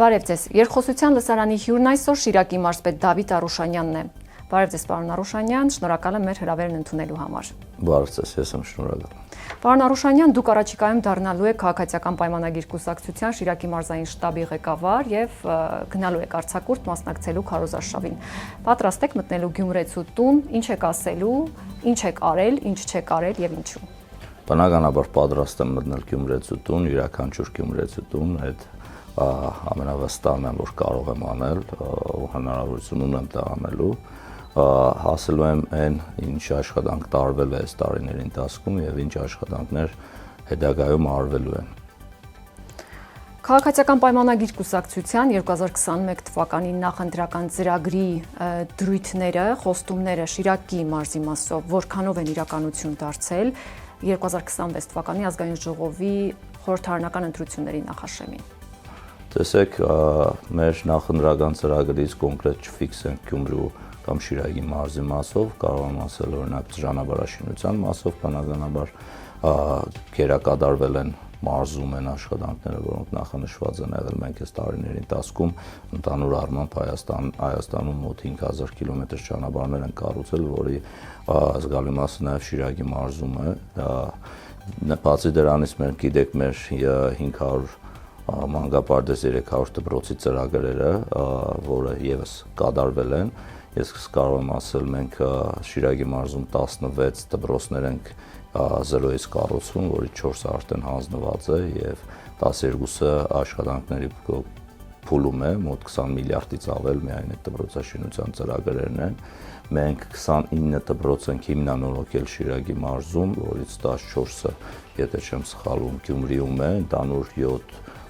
Բարև ձեզ։ Երկխոսության լսարանի հյուրն այսօր Շիրակի մարզպետ Դավիթ Արուշանյանն է։ Բարև ձեզ, պարոն Արուշանյան, շնորհակալ եմ մեր հրավերն ընդունելու համար։ Բարև ձեզ, ես եմ շնորհակալ։ Պարոն Արուշանյան, դուք առաջիկայում դառնալու եք քաղաքացիական պայմանագիր կուսակցության Շիրակի մարզային շտաբի ղեկավար եւ գնալու եք արձակուրդ մասնակցելու քարոզարշավին։ Պատրաստ եք մտնելու Գյումրեցու տուն, ինչ եք ասելու, ինչ եք արել, ինչ չեք արել եւ ինչու։ Բնականաբար պատրաստ եմ մտնել Գյումրեցու տուն, յուրաքանչյուր Գյումրեցու տուն, այդ ամենավստահն եմ, որ կարող եմ անել, հնարավորություն ունեմ դա անելու, հասելու եմ այն, ինչ աշխատանք տարվել է այս տարիների ընթացքում եւ ինչ աշխատանքներ հետագայում արվելու են։ Քաղաքացիական պայմանագիր կուսակցության 2021 թվականի նախընտրական ծրագրի դրույթները, խոստումները Շիրակի մարզի մասով որքանով են իրականություն դարձել 2026 թվականի ազգային ժողովի խորհրդարանական ընտրությունների նախաշեմին։ Տեսեք, մեր նախընտրական ծրագրից կոնկրետ չֆիքսենք Գյումրու կամ Շիրակի մարզի մասով, կարող եմ ասել օրինակ ճանապարհաշինության մասով, բնականաբար գերակատարվել են մարզում են աշխատանքները, որոնք նախանշված են եղել մենք այս տարիների ընթացքում ընդհանուր առմամբ Հայաստանում մոտ 5000 կիլոմետր ճանապարհներ են կառուցել, որի զգալի մասը նաև Շիրակի մարզում է։ Բացի դրանից մենք գիտեք մեր 500 մանկապարտեզ 300 դպրոցի ծրագրերը, որը եւս կատարվել են։ Ես կարող եմ ասել, մենք Շիրակի մարզում 16 դպրոցներ ենք 0-ից կառուցվում, որից 4-ը արդեն հանձնված է եւ 12-ը աշխատանքների փուլում է, մոտ 20 միլիարդից ավել միայն այդ դպրոցաշինության ծրագրերն են։ Մենք 29 դպրոց ենք հիմնանորոգել Շիրակի մարզում, որից 14-ը, եթե չեմ սխալվում, Գյումրիում է, ընդհանուր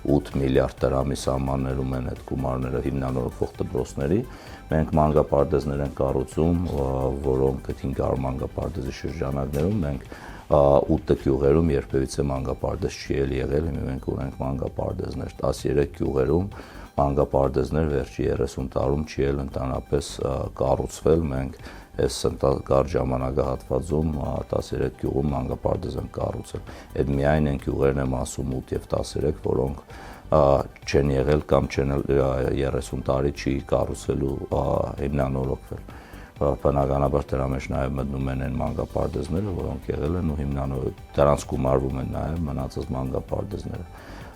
8 միլիարդ դրամի սահմաններում են այդ գումարները հիմնանորոգվող դպրոցների։ Մենք մանկապարտեզներ ենք կառուցում, որոնք 500 մանկապարտեզի շրջանակներում մենք 8 գյուղերում երբևիցե մանկապարտեզ չի եղել, մենք ունենք մանկապարտեզներ 13 գյուղերում, մանկապարտեզներ վերջի 30 տարում չի ել ընդհանրապես կառուցվել, մենք այս ընթացիկ ժամանակահատվածում 13 գյուղում մանկապարտեզ են կառուցել։ Այդ միայն են գյուղերն եմ ասում 8 եւ 13, որոնք չեն եղել կամ չեն 30 տարի չի կառուցելու հիմնանորոգվել։ Բնականաբար դրա մեջ նաև մտնում են այն մանկապարտեզները, որոնք եղել են ու դրանց գումարվում են նաև մնացած մանկապարտեզները։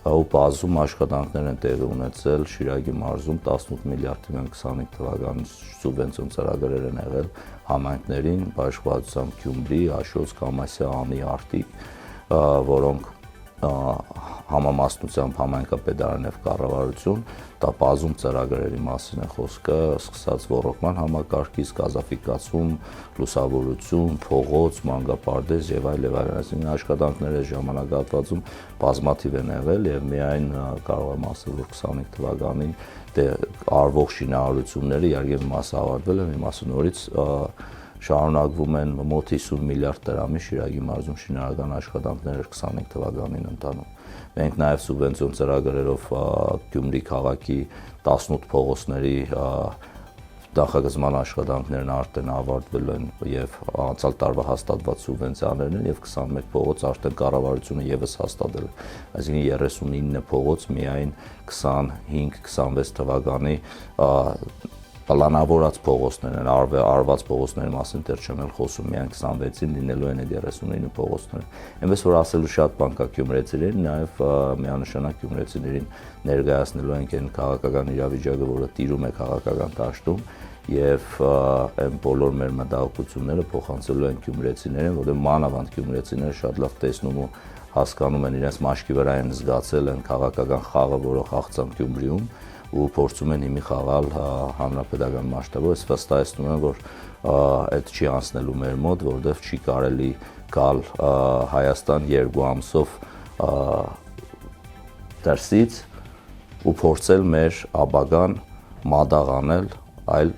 Ու բազում աշխատանքներ են տեղի ունեցել Շիրակի մարզում 18 միլիարդի 25 թվականի սուբվենցիոն ծրագրեր են եղել համայնքներին, Բաշխվածությամբ Գյումրի, Աշոց, Կամասյա, Անի, Արտիկ, որոնք համամասնությամբ համայնքապետարան եւ կառավարություն, դա բազում ծրագրերի մասին է խոսքը, սկսած ոռոգման համակարգից, գազաֆիկացում, լուսավորություն, փողոց, մանկապարտեզ եւ այլ, այսինքն աշխատանքները ժամանակահատվածում բազմաթիվ են եղել եւ միայն կարող եմ ասել, որ 25 թվականին արվող շինարարությունները իհարկե մի մասը ավարտվել է, մի մասը նորից շարունակվում են մոտ 50 միլիարդ դրամի Շիրակի մարզում շինարարական աշխատանքներ 25 թվականին ընթանում։ Մենք նաև սուբվենցիոն ծրագրերով Գյումրի քաղաքի 18 փողոցների նախագծման աշխատանքներն արդեն ավարտվել են եւ անցյալ տարվա հաստատված սուբվենցիաներն են եւ 21 փողոց արդեն կառավարությունը եւս հաստատել է։ Այսինքն 39 փողոց միայն 25-26 թվականի պլանավորած փողոցներ են, արված փողոցների մասին դեռ չեմ խոսում, միայն 26-ին լինելու են այդ 39 փողոցները։ Այնպես որ ասելու շատ բան կա գյումրեցիներին, նաև միանշանակ գյումրեցիներին ներկայացնելու ենք այն քաղաքական իրավիճակը, որը տիրում է քաղաքական դաշտում, եւ այն բոլոր մեր մտահոգությունները փոխանցելու են գյումրեցիներին, որտեղ մանավանդ գյումրեցիները շատ լավ տեսնում ու հասկանում են իրենց մաշկի վրա են զգացել են քաղաքական խաղը, որը խաղցան Գյումրիում ու փորձում են հիմի խաղալ հանրապետական մասշտաբով, ես վստահեցնում եմ, որ այդ չի անցնելու մեր մոտ, որովհետև չի կարելի գալ Հայաստան 2 ամսով դրսից ու փորձել մեր ապագան մատաղանել այլ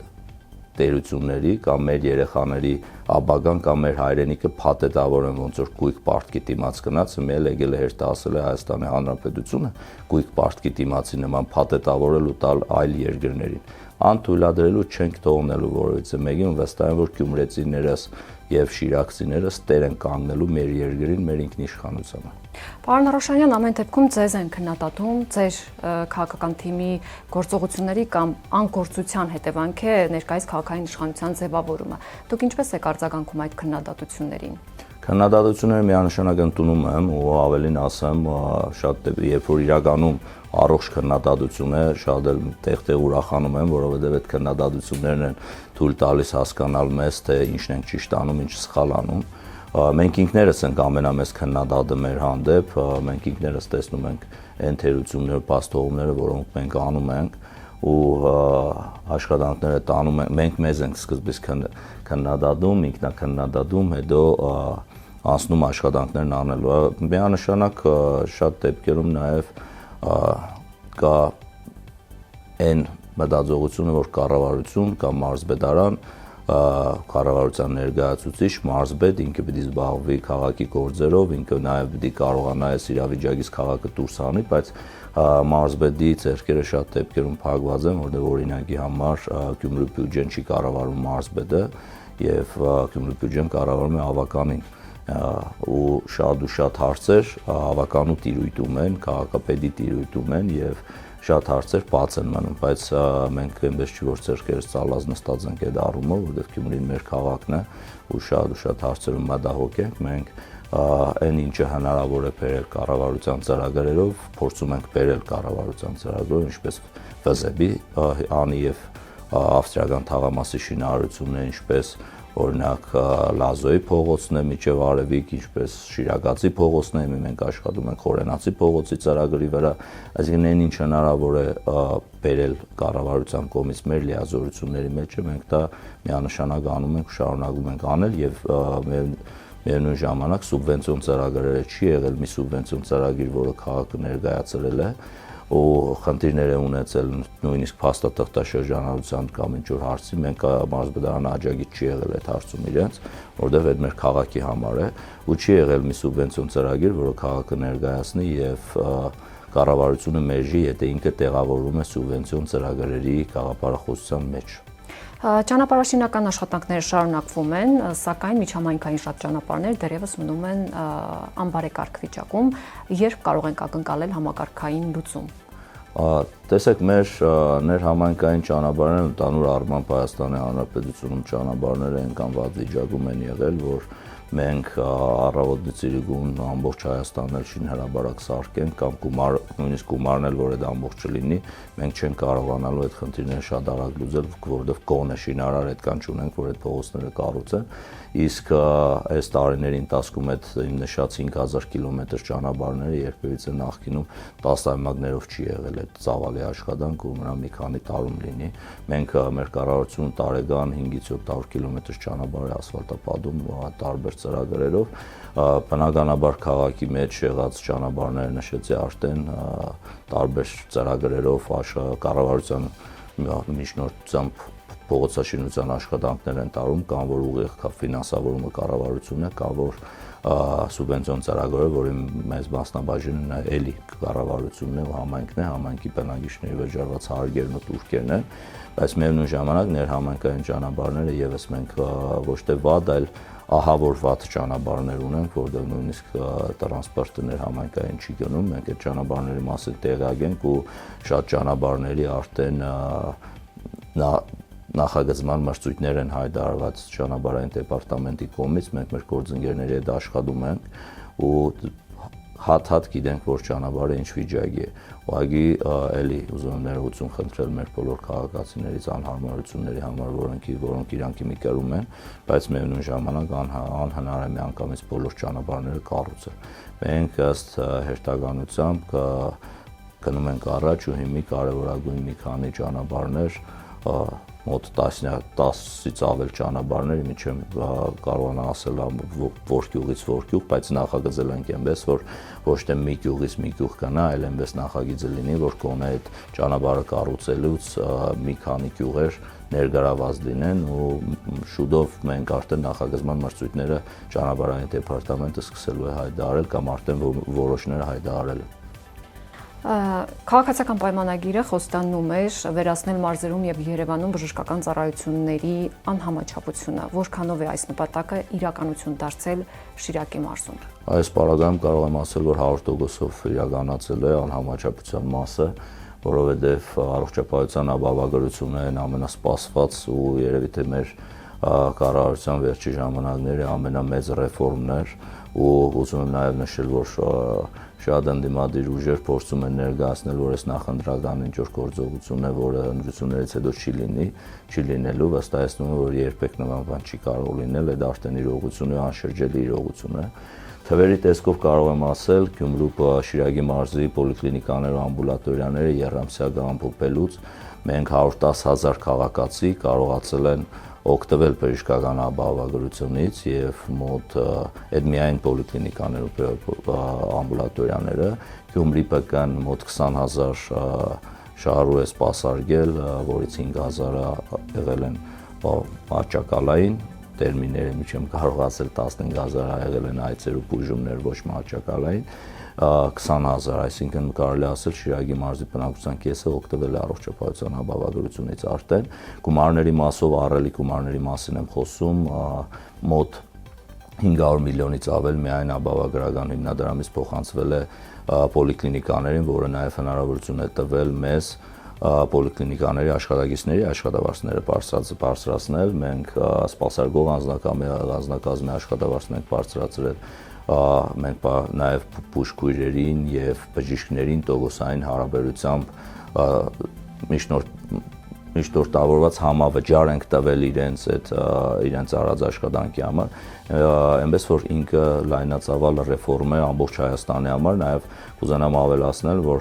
տերությունների կամ մեր երեխաների ապագան կամ մեր հայրենիքը փաթեթավորեն ոնց որ գույք պարտքի դիմաց գնաց, մեել եկել է հերթը ասել է Հայաստանի Հանրապետությունը գույք պարտքի դիմացի նման փաթեթավորել ու տալ այլ երկրներին, անթույլատրելու չենք թողնելու որովհետեւ մեկին վստահ եմ որ գյումրեցիներս եւ շիրակցիներս տեր են կանգնելու մեր երկրին, մեր ինքնիշխանությանը։ Պարոն Արոշանյան, ամեն դեպքում ձեզ են քննադատում, ձեր քաղաքական թիմի գործողությունների կամ անգործության հետևանք է ներկայիս քաղաքային իշխանության ձևավորումը։ Դուք ինչպես եք արձագանքում այդ քննադատություններին։ Քննադատությունները միանշանակ ընդունում եմ ու ավելին ասեմ, շատ երբ որ իրականում առողջ քննադատություն է, շատ էլ տեղ-տեղ ուրախանում եմ, որովհետև այդ քննադատություններն են թույլ տալիս հասկանալ մեզ, թե ինչն ենք ճիշտ անում, ինչ սխալ անում։ Մենք ինքներս ենք ամենամեծ քննադատը մեր հանդեպ, մենք ինքներս տեսնում ենք այն թերությունները, փաստողումները, որոնք մենք անում ենք ու աշխատանքները տանում ենք, մենք մեզ ենք սկզբից քննադատում, ինքնակննադատում, հետո անցնում աշխատանքներն անելու։ Միանշանակ շատ դեպքերում նաև կա այն մտածողությունը, որ կառավարություն կամ մարզպետարան, կառավարության ներկայացուցիչ մարզպետ ինքը պիտի զբաղվի քաղաքի գործերով, ինքը նաև պիտի կարողանա այս իրավիճակից քաղաքը դուրս հանի, բայց մարզպետի ձեռքերը շատ դեպքերում փակված են, որտեղ օրինակի համար Գյումրու բյուջեն չի կառավարում մարզպետը եւ Գյումրու բյուջեն կառավարում է ավականին ու շատ հարցեր ավականու տիրույթում են, քաղաքապետի տիրույթում են եւ շատ հարցեր բաց են մնում, բայց մենք այնպես չի որ ցերկերս ցալած նստած ենք այդ առումով, որովհետեւ Գյումրին մեր քաղաքն է ու շատ հարցերում մտահոգ ենք, մենք այն ինչը հնարավոր է բերել կառավարության ծրագրերով, փորձում ենք բերել կառավարության ծրագրով, ինչպես ՎԶԲ-ի անի եւ ավստրիական թաղամասի շինարարությունները, ինչպես օրինակ Լազոյի փողոցն է միջև Արևիկ, ինչպես Շիրակացի փողոցն է, մենք աշխատում ենք Խորենացի փողոցի ծրագրի վրա, այսինքն այն ինչ հնարավոր է բերել կառավարության կողմից մեր լիազորությունների մեջ, մենք դա միանշանակ անում ենք, շարունակում ենք անել եւ միևնույն ժամանակ սուբվենցիոն ծրագրերը չի եղել մի սուբվենցիոն ծրագիր, որը քաղաքը ներկայացրել է ու խնդիրներ է ունեցել նույնիսկ փաստաթղթաշրջանառության կամ ինչ-որ հարցի, մենք մարզպետարանը աջակից չի եղել այդ հարցում իրենց, որովհետև այդ մեր քաղաքի համար է ու չի եղել մի սուբվենցիոն ծրագիր, որը քաղաքը ներկայացնի եւ կառավարությունը մերժի, եթե ինքը տեղավորվում է սուբվենցիոն ծրագրերի գաղափարախոսության մեջ։ Ճանապարհաշինական աշխատանքները շարունակվում են, սակայն միջհամայնքային շատ ճանապարհներ դեռևս մնում են անբարեկարգ վիճակում, երբ կարող ենք ակնկալել համակարգային լուծում։ Տեսեք, մեր ներհամայնքային ճանապարհները ընդհանուր առմամբ Հայաստանի Հանրապետությունում ճանապարհները այնքան վատ վիճակում են եղել, որ մենք առավոտից իրիկուն ամբողջ Հայաստանն շինհրաբարակ սարքենք կամ նույնիսկ գումարն էլ որ այդ ամբողջը լինի, մենք չենք կարողանալու այդ խնդիրները շատ արագ լուծել, որովհետև կողմը շինարար այդքան չունենք, որ այդ փողոցները կառուցեն, իսկ այս տարիների ընթացքում այդ նշած 5000 կիլոմետր ճանապարհները երբևիցե նախկինում տասնամյակներով չի եղել այդ ծավալի աշխատանք ու մնա մի քանի տարում լինի։ Մենք մեր կառավարությունը տարեկան 5-ից 700 կիլոմետր ճանապարհ է ասֆալտապատում տարբեր ծրագրերով, բնականաբար քաղաքի մեջ եղած ճանապարհները նշեցի արդեն տարբեր ծրագրերով կառավարության միջնորդությամբ փողոցաշինության աշխատանքներ են տարում, կամ որ ուղիղ ֆինանսավորումը կառավարությունն է, կամ որ սուբվենցիոն ծրագրերը, որի մեծ մասնաբաժինն է էլի կառավարությունն է ու համայնքն է, համայնքի բնակիչների վճարված հարգերն ու տուրքերն են, բայց միևնույն ժամանակ ներհամայնքային ճանապարհները եւս մենք ոչ թե վատ, այլ ահավորված ճանապարհներ ունենք, որտեղ նույնիսկ տրանսպորտը ներհամայնքային չի գնում, մենք այդ ճանապարհների մասին տեղյակ ենք ու շատ ճանապարհների արդեն նախագծման մրցույթներ են հայտարարված ճանապարհային դեպարտամենտի կողմից, մենք մեր գործընկերների հետ աշխատում ենք ու հատ գիտենք, որ ճանապարհը ինչ վիճակի է։ Ուղղակի էլի ուզում եմ ներողություն խնդրել մեր բոլոր քաղաքացիներից անհարմարությունների համար, որոնք իրանք մի կրում են, բայց միևնույն ժամանակ անհնար է միանգամից բոլոր ճանապարհները կառուցել։ Մենք ըստ հերթականությամբ գնում ենք առաջ ու հիմի կարևորագույն մի քանի ճանապարհներ մոտ 10-ից ավել ճանապարհներ, միջև կարողանա ասել որ գյուղից որ գյուղ, բայց նախագծել ենք այնպես, որ ոչ թե մի գյուղից մի գյուղ գնա, այլ այնպես նախագիծը լինի, որ կոնե այդ ճանապարհը կառուցելուց մի քանի գյուղեր ներգրաված լինեն ու շուտով մենք արդեն նախագծման մրցույթները ճանապարհային դեպարտամենտը սկսելու է հայտարարել կամ արդեն որոշները հայտարարել են։ Քաղաքացիական պայմանագիրը խոստանում էր վերացնել մարզերում եւ Երևանում բժշկական ծառայությունների անհամաչափությունը, որքանով է այս նպատակը իրականություն դարձել Շիրակի մարզում։ Այս պարագայում կարող եմ ասել, որ 100%-ով իրականացել է անհամաչափության մասը, որովհետեւ առողջապահության ապահովագրությունն ամենասպասված ու երևի թե մեր կառավարության վերջի ժամանակների ամենամեծ ռեֆորմն էր ու ուզում եմ նաև նշել, որ շատ ընդդիմադիր ուժեր փորձում են ներկայացնել, որ այս նախընտրական ինչ-որ գործողություն է, որը ընտրություններից հետո չի լինելու, վստահեցնում եմ, որ երբեք նման բան չի կարող լինել, այդ արդեն իրողություն է, անշրջելի իրողություն է։ Թվերի տեսքով կարող եմ ասել, Գյումրու Շիրակի մարզի պոլիկլինիկաները ու ամբուլատորիաները եռամսյա ամփոփելուց մենք 110,000 քաղաքացի կարողացել են օգտվել բժշկական ապահովագրությունից եւ մոտ այդ միայն պոլիկլինիկաները ամբուլատորիաները Գյումրի ՊԿ-ն մոտ 20,000 շահառու է սպասարկել, որից 5,000-ը եղել են հաճակալային տերմինները միջեմ կարող ասել 15,000 եղել են այցեր ու բուժումներ ոչ մահճակալային 20,000, այսինքն կարելի ասել Շիրակի մարզի բնակչության կեսը օգտվել է առողջապահության ապահովագրությունից արդեն։ Գումարների մասով ահռելի գումարների մասին եմ խոսում, մոտ 500 միլիոնից ավել միայն ապահովագրական հիմնադրամից փոխանցվել է պոլիկլինիկաներին, որը նաև հնարավորություն է տվել մեզ պոլիկլինիկաների աշխատակիցների աշխատավարձները բարձրացնել, մենք սպասարկող անձնակազմի աշխատավարձն ենք բարձրացրել, մենք նաև բուժքույրերին եւ բժիշկներին տոկոսային հարաբերությամբ միշտորտավորված համավճար ենք տվել իրենց արած աշխատանքի համար, այնպես որ ինքը լայնածավալ ռեֆորմ է ամբողջ Հայաստանի համար, նաև կուզենամ ավելացնել, որ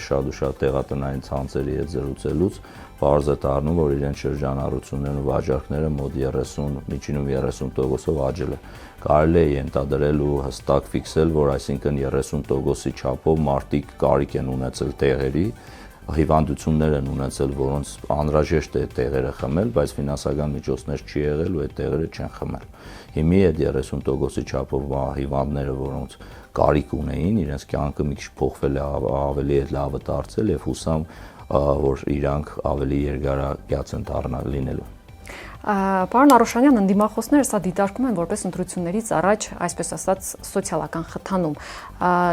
շատ ու շատ տեղատնային ցանցերի հետ զրուցելուց պարզ է դառնում, որ իրենց շրջանառություններն ու վաճառքները մոտ 30, միջինում 30%-ով աճել է։ Կարելի է ենթադրել ու հստակ ֆիքսել, որ այսինքն 30%-ի չափով մարդիկ կարիք են ունեցել տեղերի, հիվանդություններ են ունեցել, որոնց անհրաժեշտ է տեղերը խմել, բայց ֆինանսական միջոցներ չի եղել ու այդ տեղերը չեն խմել։ Հիմի այդ 30%-ի չափով հիվանդները, որոնց կարիք ունեին, իրենց կյանքը մի քիչ փոխվել է, ավելի լավը դարձել եւ հուսամ, որ իրանք ավելի երկարակյաց են լինելու։ Պարոն Արոշանյան, ընդդիմախոսները սա դիտարկում են որպես ընտրություններից առաջ, այսպես ասած, սոցիալական խթանում։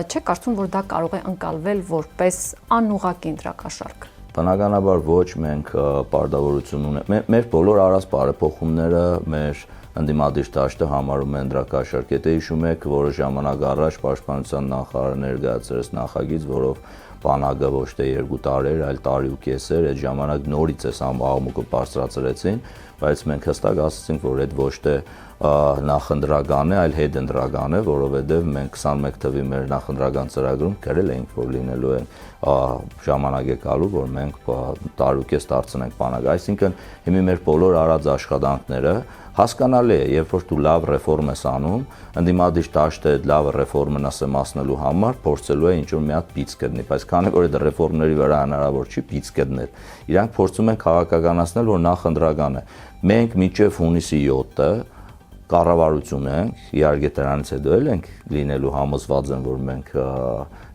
Չեք կարծում, որ դա կարող է ընկալվել որպես անուղղակի ընտրակաշառք։ Բնականաբար ոչ, մենք պարտավորություն ունենք։ Մեր բոլոր արած բարեփոխումները մեր ընդդիմադիր դաշտը համարում է ընտրակաշառք։ Եթե հիշում եք, որը ժամանակ առաջ Պաշտպանության նախարարը ներկայացրեց նախագիծ, որով բանակը ոչ թե 2 տարի, այլ տարի ու կես էր, այդ ժամանակ նորից էս աղմուկը բարձրացրեցին, բայց մենք հստակ ասացինք, որ այդ ոչ թե նախընտրական է, այլ հետընտրական է, որովհետև մենք 21 թվականի մեր նախընտրական ծրագրում գրել էինք, որ լինելու է ժամանակ է գալու, որ մենք տարուկես դարձնենք բանակը, այսինքն հիմա մեր բոլոր արած աշխատանքները հասկանալի է, երբ որ դու լավ ռեֆորմ ես անում, ընդդիմադիր դաշտը այդ լավ ռեֆորմն ասեմացնելու համար փորձելու է ինչ-որ մի հատ պիծ գտնի, բայց քանի որ այդ ռեֆորմների վրա հնարավոր չի պիծ գտնել, իրանք փորձում են քաղաքականացնել, որ նախընտրական է։ Մենք մինչև հունիսի 7-ը կառավարություն ենք, իհարկե դրանից հետո էլ ենք լինելու համոզված են, որ մենք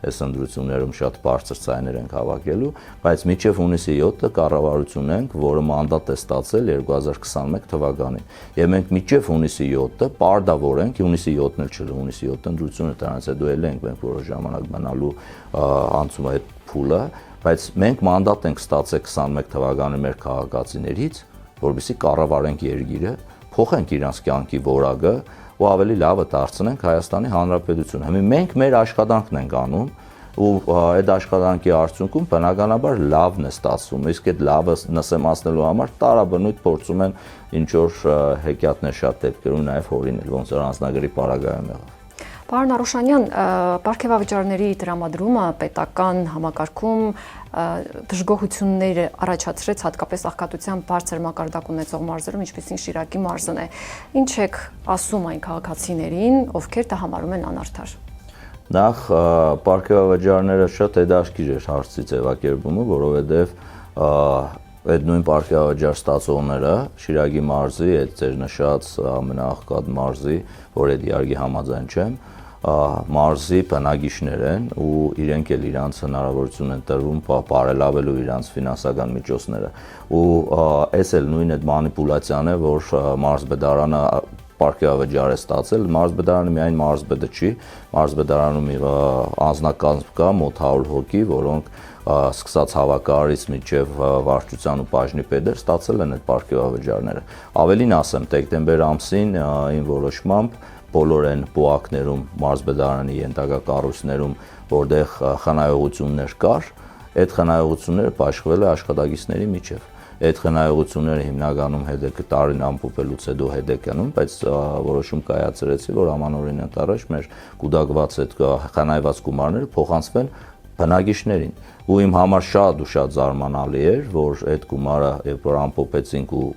այս ընտրություններում շատ բարձր ցայներ ենք հավաքելու, բայց մինչև հունիսի 7-ը կառավարություն ենք, որը մանդատ է ստացել 2021 թվականին։ Եվ մենք մինչև հունիսի 7-ը պարտավոր ենք, հունիսի 7-ն էլ չէ, հունիսի 7-ը ընտրությունը դրանից հետո էլ ենք մենք որոշ ժամանակ մնալու անցում այդ փուլը, բայց մենք մանդատ ենք ստացել 21 թվականի մեր քաղաքացիներից, որովհետեւ կառավարենք երկիրը, փոխենք իրանց կյանքի որակը ու ավելի լավը դարձնենք Հայաստանի Հանրապետությունը։ Հիմա մենք մեր աշխատանքն ենք անում ու այդ աշխատանքի արդյունքում բնականաբար լավն է ստացվում, իսկ այդ լավը նսեմացնելու համար տարաբնույթ փորձում են ինչ որ հեքիաթներ շատ դեպքերում նաև հորինել, ոնց որ անձնագրի պարագայում եղավ։ Պարոն Արոշանյան, պարգևավճարների տրամադրումը պետական համակարգում դժգոհություններ առաջացրեց հատկապես աղքատության բարձր մակարդակ ունեցող մարզերում, ինչպիսին Շիրակի մարզն է։ Ինչ եք ասում այն քաղաքացիներին, ովքեր դա համարում են անարդար։ Նախ պարգևավճարները շատ հետաքրքիր էր հարցի ձևակերպումը, որովհետև այդ նույն պարգևավճար ստացողները Շիրակի մարզի, այդ ձեր նշած ամենաաղքատ մարզի, որ այդ իհարկե համաձայն չեմ, մարզի բնակիչներ են ու իրենք էլ իրանց հնարավորություն են տրվում բարելավելու իրանց ֆինանսական միջոցները ու այս էլ նույն այդ մանիպուլյացիան է, որ մարզբեդարանը պարգևավճար է ստացել, մարզբեդարանը միայն մարզբեդը չի, մարզբեդարանում անձնակազմ կա մոտ 100 հոգի, որոնք սկսած հավաքարարից մինչև վարչության ու բաժնի պետեր ստացել են այդ պարգևավճարները։ Ավելին ասեմ, դեկտեմբեր ամսին իմ որոշմամբ բոլոր այն պոակներում, մարզբեդարանի ենթակա կառույցներում, որտեղ խնայողություններ կար, այդ խնայողությունները բաշխվել է աշխատակիցների միջև։ Այդ խնայողությունները հիմնականում տարին ամփոփելուց հետո հետեկանում, բայց որոշում կայացրեցի, որ ամանորին ընթառաջ մեր կուտակված այդ խնայված գումարները փոխանցվեն բնակիչներին ու իմ համար շատ ու շատ զարմանալի էր, որ այդ գումարը, երբ որ ամփոփեցինք ու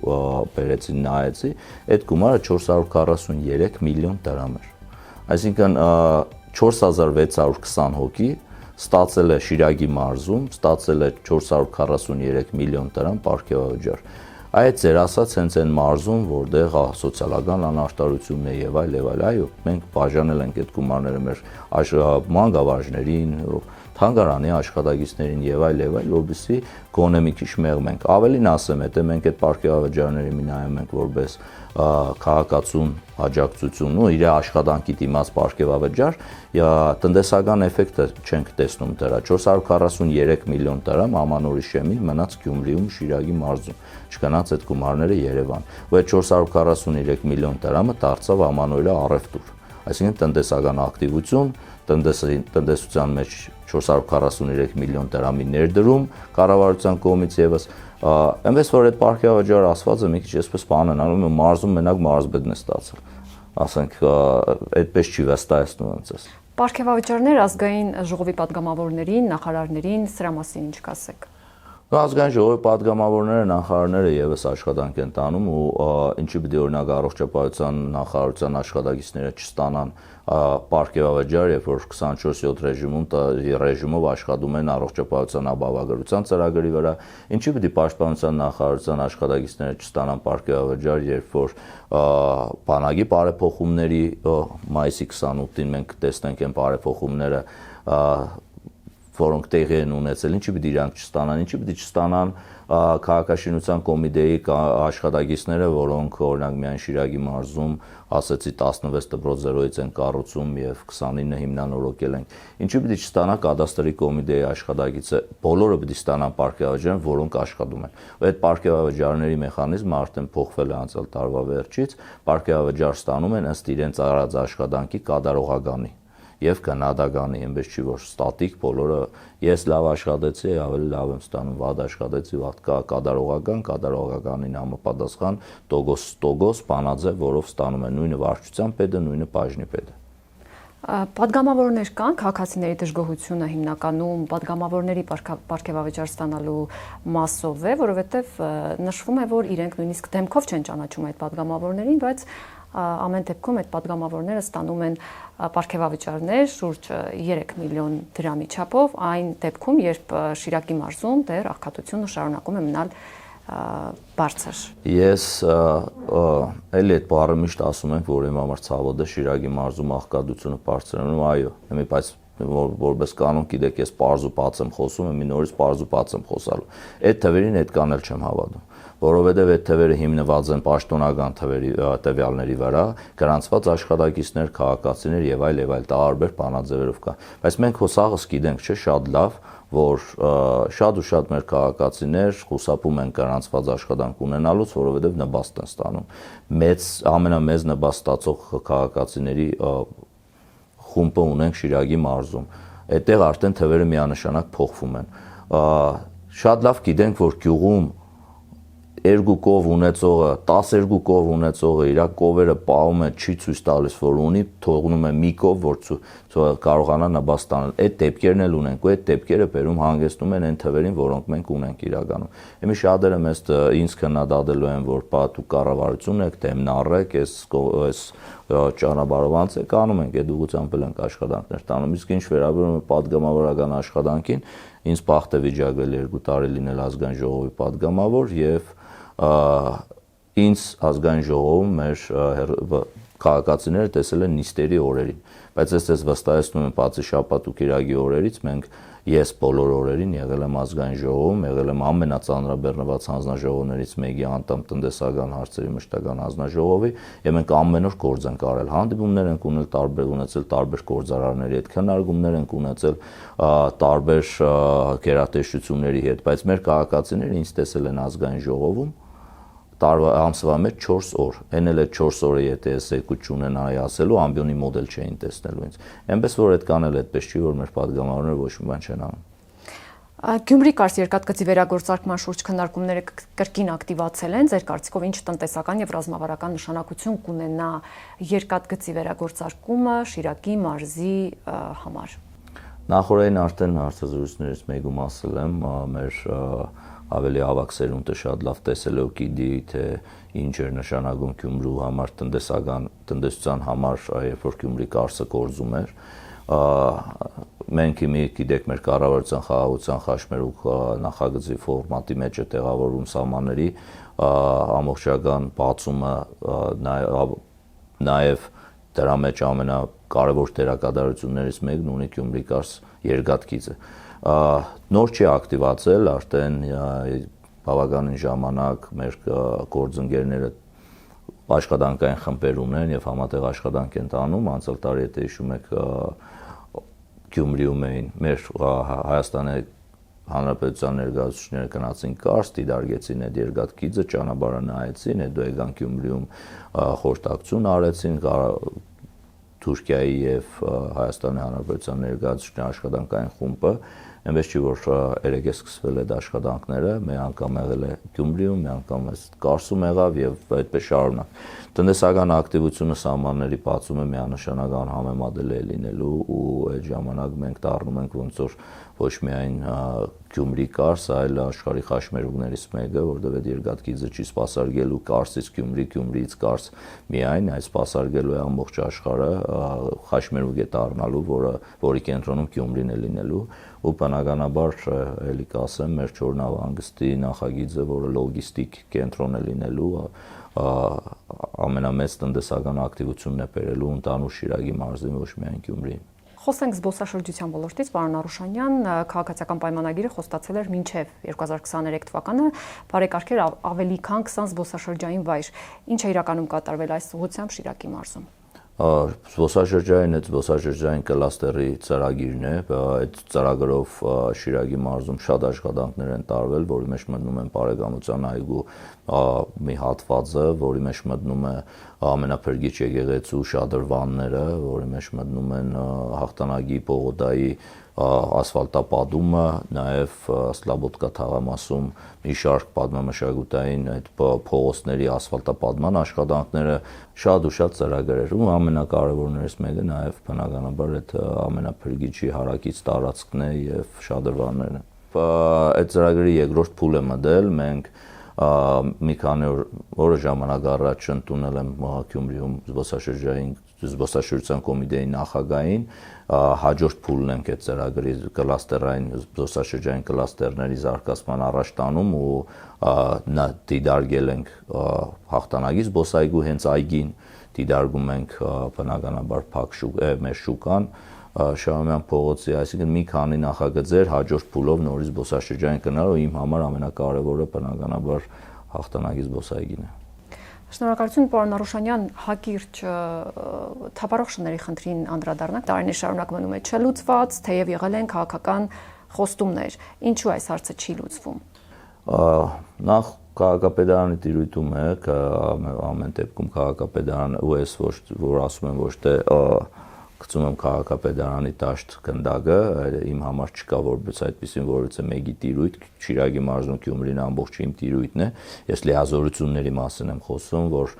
բերեցին նայեցի, այդ գումարը 443 միլիոն դրամ էր։ Այսինքն 4620 հոգի ստացել է Շիրակի մարզում, ստացել է 443 միլիոն դրամ պարգևավճար։ Այդ ձեր ասած հենց այն մարզում, որտեղ սոցիալական անարտարությունն է եւ այլ, այո, մենք բաժանել ենք այդ գումարները մեր մանկավարժներին, թանգարանի աշխատակիցներին եւ այլ, որովհետեւ գոնե մի քիչ մեղմենք։ Ավելին ասեմ, եթե մենք այդ պարգևավճարների մի նայում ենք որպես քաղաքացուն աջակցություն ու իր աշխատանքի դիմաց պարգևավճար, տնտեսական էֆեկտը չենք տեսնում դրա։ 443 միլիոն դրամ ամանորի շեմին մնաց Գյումրիում, Շիրակի մարզում, չգնաց այդ գումարները Երևան։ Ու այդ 443 միլիոն դրամը դարձավ ամանորյա առևտուր։ Այսինքն տնտեսական ակտիվություն, տնտեսության մեջ 443 միլիոն դրամի ներդրում կառավարության կողմից եւս այնպես որ այդ պարգևավճարը ասվածը մի քիչ այսպես բան են անում մարզում մենակ մարզբեդն է ստացել ասենք այդպես չի վստահեցնում ինձ Պարգևավճարներ ազգային ժողովի պատգամավորներին, նախարարներին, սրա մասին ինչ կասեք Ազգային ժողովի պատգամավորները, նախարարները եւս աշխատանք են տանում ու ինչի պիտի օրինակ առողջապահության նախարարության աշխատակիցները չստանան պարգևավճար, երբ որ 24/7 ռեժիմով աշխատում են առողջապահության ապահովագրության ծրագրի վրա, ինչի պիտի պաշտպանության նախարարության աշխատակիցները չստանան պարգևավճար, երբ որ բանակի բարեփոխումների մայիսի 28-ին մենք տեսնենք այն բարեփոխումները որոնք տեղի են ունեցել, ինչի պիտի իրանք չստանան, ինչի պիտի չստանան քաղաքաշինության կոմիտեի աշխատակիցները, որոնք օրինակ միայն Շիրակի մարզում ասեցի 16 դպրոց 0-ից են կառուցում եւ 29 հիմնանորոգել են։ Ինչի պիտի չստանա կադաստրի կոմիտեի աշխատակիցը, բոլորը պիտի ստանան պարգևավճար, որոնք աշխատում են։ Ու այդ պարգևավճարների մեխանիզմը արդեն փոխվել է անցյալ տարվա վերջից, պարգևավճար ստանում են ըստ իրենց արած աշխատանքի կատարողականի եւ կանադականի, այնպես չի որ ստատիկ բոլորը ես լավ աշխատեցի, ավելի լավ եմ ստանում, վատ աշխատեցի, վատ կատարողականին համապատասխան տոկոս բանաձև, որով ստանում են նույնը վարչության պետը, նույնը բաժնի պետը։ Պատգամավորներ կան, քաղաքացիների դժգոհությունը հիմնականում պատգամավորների պարգևավճար ստանալու մասով է, որովհետև նշվում է, որ իրենք նույնիսկ դեմքով չեն ճանաչում այդ պատգամավորներին, բայց ամեն դեպքում այդ պատգամավորները ստանում են պարգևավճարներ շուրջ 3 միլիոն դրամի չափով, այն դեպքում, երբ Շիրակի մարզում դեռ աղքատությունը շարունակում է մնալ բարձր։ Ես էլի այդ բառը միշտ ասում եմ, որ իմ համար ցավոտ է Շիրակի մարզում աղքատությունը բարձրանում, այո, բայց որպես կանոն գիտեք, ես պարզ ու բաց եմ խոսում, մի նորից պարզ ու բաց եմ խոսալու։ Այդ թվերին այդքան էլ չեմ հավատում, որովհետև այդ թվերը հիմնված են պաշտոնական տվյալների վրա, գրանցված աշխատակիցներ, քաղաքացիներ եւ այլ տարբեր բանաձևերով կա։ Բայց մենք հոսաղս գիտենք, չէ, շատ լավ, որ շատ ու շատ մեր քաղաքացիներ խուսափում են գրանցված աշխատանք ունենալուց, որովհետև նպաստ են ստանում։ Ամենամեծ նպաստ ստացող քաղաքացիների խումբը ունենք Շիրակի մարզում։ Այդտեղ արդեն թվերը միանշանակ փոխվում են։ Շատ լավ գիտենք, որ գյուղում 2 կով ունեցողը, 12 կով ունեցողը իր կովերը պահում է, չի ցույց տալիս, որ ունի, թողնում է մի կով, որ կարողանա նպաստ ստանել։ Այդ դեպքերն էլ ունենք, ու այդ դեպքերը բերում հանգեցնում են այն թվերին, որոնք մենք ունենք իրականում։ Եմի շատերը մեզ ինձ քննադատելու են, որ բա դու կառավարություն եք, դեմնառ եք, այս ճանապարհով անց եք անում ենք, այդ ուղղությամբ էլ ենք աշխատանքներ տանում։ Իսկ ինչ վերաբերում է պատգամավորական աշխատանքին, ինձ բախտ է վիճակվել 2 տարի լինել ազգային ժողովի պատգամավոր եւ ինձ ազգային ժողովում մեր քաղաքացիները տեսել են նիստերի օրերին, բայց ես վստահեցնում եմ, բացի շաբաթ ու կիրակի օրերից ես բոլոր օրերին եղել եմ ազգային ժողովում, եղել եմ ամենածանրաբեռնված հանձնաժողովներից մեկի անդամ տնտեսական հարցերի մշտական հանձնաժողովի, եւ մենք ամեն օր գործ ենք արել, հանդիպումներ ենք ունեցել տարբեր գործարարների հետ, քննարկումներ ենք ունեցել տարբեր գերատեսչությունների հետ, բայց մեր քաղաքացիները ինձ տեսել են ազգային ժողովում ամսվա մեջ 4 օր, այն էլ 4 օրը եթե ես եկուտ չունենայի ասելու, ամբիոնի մոդել չէին տեսնելու ինձ, այնպես որ այդքան էլ այդպես չի, որ մեր պատգամավորները ոչ մի բան չեն անում։ Գյումրի կարս երկաթգծի վերագործարկման շուրջ քննարկումները կրկին ակտիվացել են, ձեր կարծիքով ինչ տնտեսական եւ ռազմավարական նշանակություն կունենա երկաթգծի վերագործարկումը Շիրակի մարզի համար։ Նախորդին արդեն հարցազրույցներից մեկում ասել եմ, մեր ավելի ավագ սերունդը շատ լավ տեսել է ու գիտի, թե ինչ էր նշանակում Գյումրու համար տնտեսության համար, երբ որ Գյումրի կարսը կորզում էր։ Մենք գիտեք մեր կառավարության խաղաղության խաչմերուկ նախագծի ֆորմատի մեջ է տեղավորում սահմանների ամբողջական բացումը, նաև դրա մեջ ամենակարևոր դերակատարություններից մեկն ունի Գյումրի կարս երկաթգիծը։ Նոր չի ակտիվացել, արդեն բավականին ժամանակ մեր գործընկերները աշխատանքային խմբեր ունեն եւ համատեղ աշխատանք են տանում, անցյալ տարի եթե հիշում եք Գյումրիում էին մեր Հայաստանի Հանրապետության ներկայացուցիչները գնացին Կարս, դիտարկեցին այդ երկաթգիծը, ճանապարհը նայեցին, հետո եկան Գյումրիում խորհրդակցություն արեցին, Թուրքիայի եւ Հայաստանի Հանրապետության ներկայացուցիչների աշխատանքային խումբը, այնպես չի որ երեք է սկսվել այդ աշխատանքները, մի անգամ եղել է Գյումրիում, մի անգամ Կարսում եղավ եւ այդպես շարունակ։ Տնտեսական ակտիվությունը սահմանների բացումը միանշանական համեմատել է լինելու ու այդ ժամանակ մենք դառնում ենք ոնց որ ոչ միայն Գյումրի Կարս, այլ աշխարհի խաչմերուկներից մեկը, որտեղ այդ երկաթգիծը չի սպասարկելու Կարսից Գյումրի, Գյումրիից Կարս միայն, այլ սպասարկելու է ամբողջ աշխարհը, խաչմերուկ է դառնալու, որի կենտրոնում Գյումրին է լինելու ու բնականաբար էլի կասեմ մեր Չորնավանգստի նախագիծը, որը լոգիստիկ կենտրոն է լինելու, ամենամեծ տնտեսական ակտիվությունն է բերելու ընդհանուր Շիրակի մարզին, ոչ միայն Գյումրիին։ Խոսենք զբոսաշրջության ոլորտից, պարոն Արուշանյան, քաղաքացիական պայմանագիրը խոստացել էր մինչև 2023 թվականը բարեկարգեր ավելի քան 20 զբոսաշրջային վայր։ Ինչ է իրականում կատարվել այս ուղղությամբ Շիրակի մարզում։ Զբոսաշրջային կլաստերի ծրագիրն է, այդ ծրագրով Շիրակի մարզում շատ աշխատանքներ են տարվել, որի մեջ մտնում են Բարեկամության այգու մի հատվածը, որի մեջ մտնում է ամենափրկիչ եկեղեցու շատրվանները, որի մեջ մտնում են Հաղթանակի պողոտայի ասֆալտապատումը, նաև Սլաբոդկա թաղամասում մի շարք պատմամշակութային այդ փողոցների ասֆալտապատման աշխատանքները, շատ ու շատ ծրագրեր ու ամենակարևորներից մեկը նաև բնականաբար այդ ամենափրկիչի հարակից տարածքն է եւ շատրվաններն։ Այդ ծրագրի երկրորդ փուլը մտել, մենք մի քանի օր ժամանակ առաջ ընդունել եմ Գյումրիում զբոսաշրջության կոմիտեի նախագահին, հաջորդ փուլն ենք այդ ծրագրի կլաստերային զբոսաշրջային կլաստերների զարգացման առաջ տանում ու դիտարկել ենք Հաղթանակի զբոսայգու հենց այգին, դիտարկում ենք բնականաբար մեր շուկան, Շահումյան փողոցի, այսինքն մի քանի նախագծեր հաջորդ փուլով նորից զբոսաշրջային կնարու իմ համար ամենակարևորը բնականաբար Հաղթանակի զբոսայգին է։ Շնորհակալություն, պարոն Արուշանյան, հակիրճ թափառող շների խնդրին անդրադառնանք, տարիներ շարունակ մնում է չլուծված, թեև եղել են քաղաքական խոստումներ։ Ինչու այս հարցը չի լուծվում։ Նախ քաղաքապետարանի տիրույթում է, ամեն դեպքում քաղաքապետարանը ու ես որ ասում եմ ոչ թե գցում եմ քաղաքապետարանի դաշտ գնդակը, իմ համար չկա որպես այդպեսին որևէ մեկի տիրույթ, Շիրակի մարզում Գյումրին ամբողջ իմ տիրույթն է, ես լիազորությունների մասին եմ խոսում, որ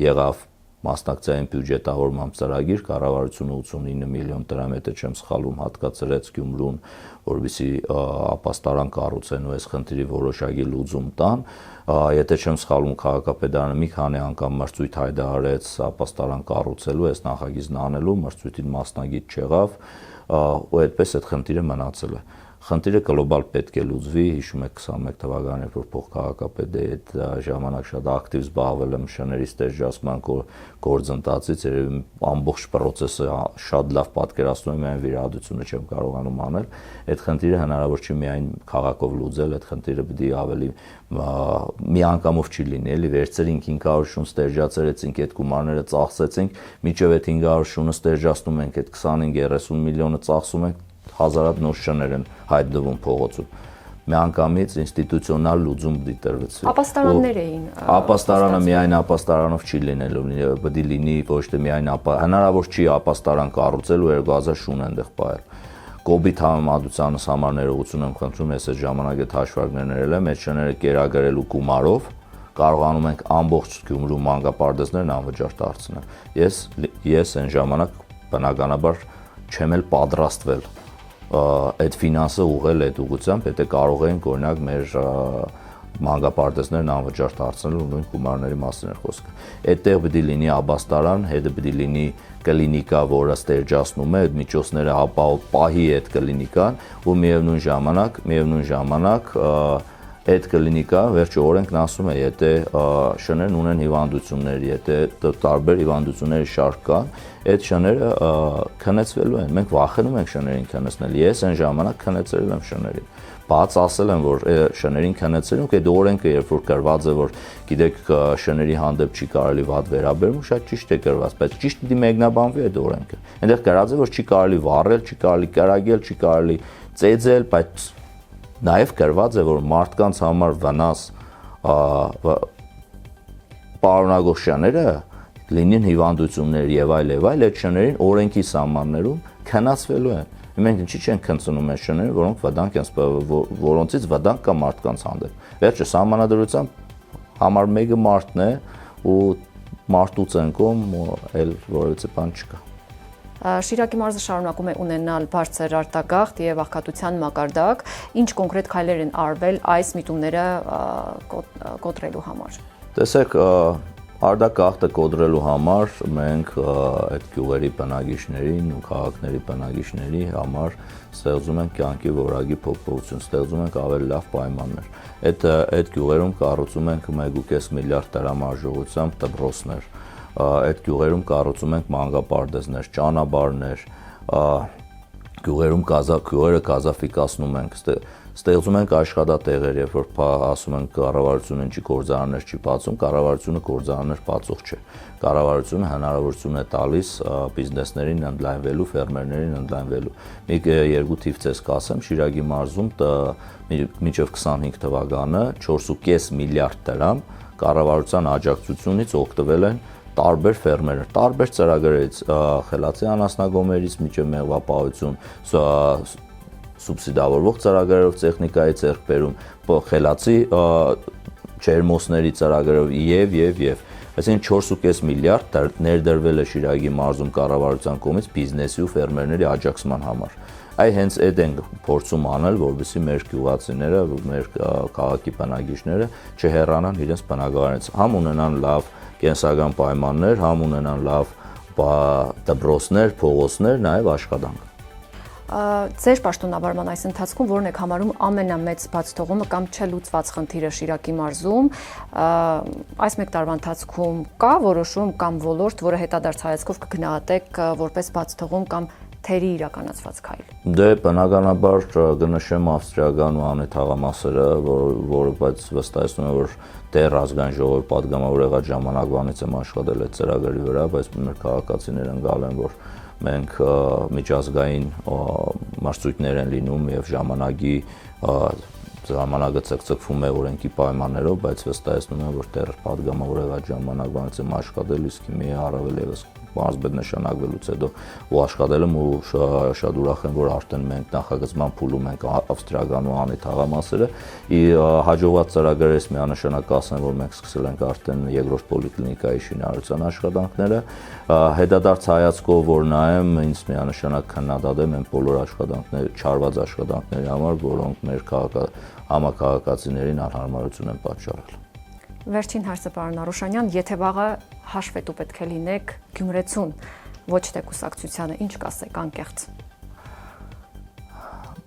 եղավ մասնակցային բյուջետավորման ծրագիր, կառավարությունը 89 միլիոն դրամ, եթե չեմ սխալվում, հատկացրեց Գյումրուն, որովհետեւ ապաստարան կառուցեն ու այս խնդրի որոշակի լուծում տան, եթե չեմ սխալվում, քաղաքապետարանը մի քանի անգամ մրցույթ հայտարարեց ապաստարան կառուցելու, այս նախագիծն անելու, մրցույթին մասնագիտ չեղավ, ու այդպես այդ խնդիրը մնացել է։ խնդիրը գլոբալ պետք է լուծվի, հիշում եք 21 թվականին, որ փոխքաղաքապետի այդ ժամանակ շատ ակտիվ զբաղվել եմ շների ստերջացման գործընթացից, երևի ամբողջ process-ը շատ լավ պատկերացնում եմ, այն վիրահատությունը չեմ կարողանում անել, այդ խնդիրը հնարավոր չի միայն քաղաքով լուծել, այդ խնդիրը պիտի ավելի մի անգամով չի լինի, էլի վերցրինք 500 շուն ստերջացրեցինք, այդ գումարները ծախսեցինք, միջև այդ 500 շունը ստերջացնում ենք, այդ 25-30 միլիոնը ծախսում ենք, հազարատ նոր շներ են հայտնվում փողոցում։ Միանգամից ինստիտուցիոնալ լուծում պիտի տրվի։ Ապաստարաններ էին։ Ապաստարանը միայն ապաստարանով չի լինելու, պիտի լինի ոչ թե միայն հնարավոր չի ապաստարան կառուցել ու 2000 շուն այնտեղ պահել։ COVID համեմատությանս համար ներողություն եմ խնդրում, ես այդ ժամանակ այդ հաշվարկներն ներել եմ, այդ շները կերակրելու գումարով կարողանում ենք ամբողջ Գյումրու մանկապարտեզներն անվճար դարձնել։ Ես այն ժամանակ բնականաբար չեմ էլ պատրաստվել այդ ֆինանսը ուղղել այդ ուղղությամբ, եթե կարող ենք օրինակ մեր մանկապարտեզներն անվճար դարձնել ու նույն գումարների մասին էր խոսքը։ Այդտեղ պիտի լինի ապաստարան, հետը պիտի լինի կլինիկա, որը ստերջացնում է, այդ միջոցները պահի այդ կլինիկան ու միևնույն ժամանակ այդ կլինիկա վերջի օրենքն ասում է, եթե շներն ունեն հիվանդություններ, եթե տարբեր հիվանդությունների շարք կան, այդ շները քնեցվելու են։ Մենք վախենում ենք շներին քնեցնել։ Ես այն ժամանակ քնեցրել եմ շներին։ Բաց ասել եմ, որ շներին քնեցրել ենք, այդ օրենքը երբ որ գրված է, որ գիտեք շների հանդեպ չի կարելի վատ վերաբերվում, շատ ճիշտ է գրված, բայց ճիշտ պիտի մեկնաբանվի այդ օրենքը։ Այնտեղ գրած է, որ չի կարելի վառել, չի կարելի կրակել, չի կարելի ծեծել, բայց նաև գրված է, որ մարդկանց համար վնաս պարունակող շները լինեն հիվանդություններ եւ այլ, այդ շներին օրենքի սահմաններում քննացվելու են։ Մենք ինչի չենք քննցնում այս շները, որոնցից վտանգ կա մարդկանց հանդեպ։ Վերջը սահմանադրությամբ համար 1-ը մարդն է ու մարդու ցանկում էլ որևէ բան չկա։ Շիրակի մարզը շարունակում է ունենալ բարձր արտագաղթ եւ աղքատության մակարդակ, ինչ կոնկրետ քայլեր են արվել այս միտումները կոտրելու համար։ Տեսեք, արտագաղթը կոտրելու համար մենք այդ գյուղերի բնակիչներին ու քաղաքների բնակիչների համար ստեղծում ենք կյանքի որակի փոփոխություն, ստեղծում ենք ավելի լավ պայմաններ։ Այդ գյուղերում կառուցում ենք 1.5 միլիարդ դրամ արժողությամբ դպրոցներ։ Այդ գյուղերում կառուցում ենք մանկապարտեզներ, ճանապարհներ, գյուղերը գազաֆիկացնում ենք, ստեղծում ենք աշխատատեղեր, երբ որ ասում ենք կառավարությունը ինչի գործարաններ չի բացում, կառավարությունը գործարաններ բացող չէ։ Կառավարությունը հնարավորություն է տալիս բիզնեսներին ընդլայնվելու, ֆերմերներին ընդլայնվելու։ Մի երկու թիվ ցես կասեմ, Շիրակի մարզում մինչև 25 թվականը 4.5 միլիարդ դրամ կառավարության աջակցությունից օգտվել են տարբեր ֆերմերներ, տարբեր ծրագրերից, խելացի անասնագոմերից մինչև մեղվապահություն, սուբսիդավորվող ծրագրերով տեխնիկայի ձեռքբերում, խելացի ջերմոցների ծրագրերով եւ այսինքն 4.5 միլիարդ ներդրվել է Շիրակի մարզում կառավարության կողմից բիզնեսի ու ֆերմերների աջակցման համար։ Հենց այդ ենք փորձում անել, որովհետեւ մեր գյուղացիները, մեր քաղաքի բնակիչները չհեռանան իրենց բնակարանից, համ ունենան լավ կենսական պայմաններ, համ ունենան լավ դպրոցներ, փողոցներ, նաև աշխատանք։ Ձեր պաշտոնավարման այս ընթացքում որն եք համարում ամենամեծ բացթողումը կամ չլուծված խնդիրը Շիրակի մարզում, այս մեկ տարվա ընթացքում կա որոշում կամ ոլորտ, որը հետադարձ հայացքով կգնահատեք որպես բացթողում կամ թերի իրականացված քայլ։ Դե բնականաբար կնշեմ ավստրիական ու անհետ թաղամասերը, որը բայց վստահեցնում եմ, որ դեռ ազգային ժողովի պատգամավոր եղած ժամանակվանից եմ աշխատել այդ ծրագրի վրա, բայց մեր քաղաքացիները ընկալ են, որ մենք միջազգային մարզույթներ են լինում եւ ժամանակը ցկցկվում է օրենքի պայմաններով, բայց վստահեցնում եմ, որ դեռ պատգամավոր եղած ժամանակվանից եմ աշխատել, իսկ մի առավել եւս մարզպետ նշանակվելուց հետո ու աշխատել եմ ու շատ ուրախ եմ, որ արդեն մենք նախագծման փուլում ենք ավստրիական ու անհետ թաղամասերը։ Հաջողված ծրագրերից միանշանակ ասեմ, որ մենք սկսել ենք արդեն երկրորդ պոլիկլինիկայի շինարարության աշխատանքները։ Հետադարձ հայացքով որ նայեմ, ինձ միանշանակ քննադատեմ են բոլոր աշխատանքները, չարված աշխատանքների համար, որոնք մեր համակարգացիներին անհարմարություն են պատճառել։ Վերջին հարցը պարոն Արուշանյան, եթե վաղը հաշվետու պետք է լինեք Գյումրեցուն, ոչ թե կուսակցությանը, ինչ կասեք անկեղծ։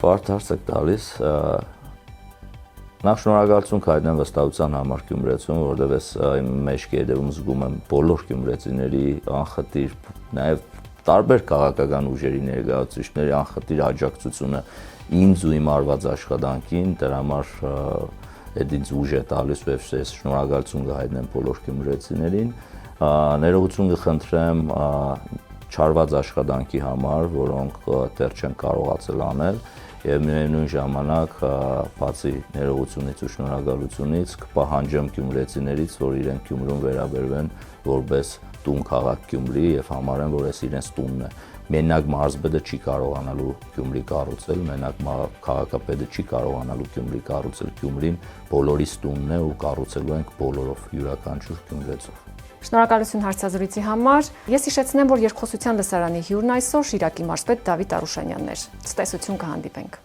Բարդ հարց եք տալիս։ Նախ շնորհակալություն կհայտնեմ վստահության համար Գյումրեցուն, որովհետև ես իմ մեջքի հետևում զգում եմ բոլոր գյումրեցիների անխտիր, նաև տարբեր քաղաքական ուժերի ներկայացուցիչների անխտիր աջակցությունը ինձ ու իմ արված աշխատանքին, դրա համար այդ ինձ ուժ է տալիս ու ես շնորհակալություն կհայտնեմ բոլոր գյումրեցիներին, ներողություն կխնդրեմ չարված աշխատանքի համար, որոնք դեռ չեն կարողացել անել եւ միևնույն ժամանակ բացի ներողությունից ու շնորհակալությունից կպահանջեմ գյումրեցիներից, որ իրենք Գյումրուն վերաբերվեն որպես տուն քաղաք Գյումրի եւ համարեն, որ այս իրենց տունն է։ Մենակ մարզպետը չի կարողանալու Գյումրի կառուցել, մենակ քաղաքապետը չի կարողանալու Գյումրի կառուցել, Գյումրին բոլորիս տունն է ու կառուցելու ենք բոլորով յուրաքանչյուր գյումրեցով։ Շնորհակալություն հարցազրույցի համար։ Ես հիշեցնեմ, որ երկխոսության լսարանի հյուրն այսօր Շիրակի մարզպետ Դավիթ Արուշանյանն էր։ Ցտեսություն կհանդիպենք։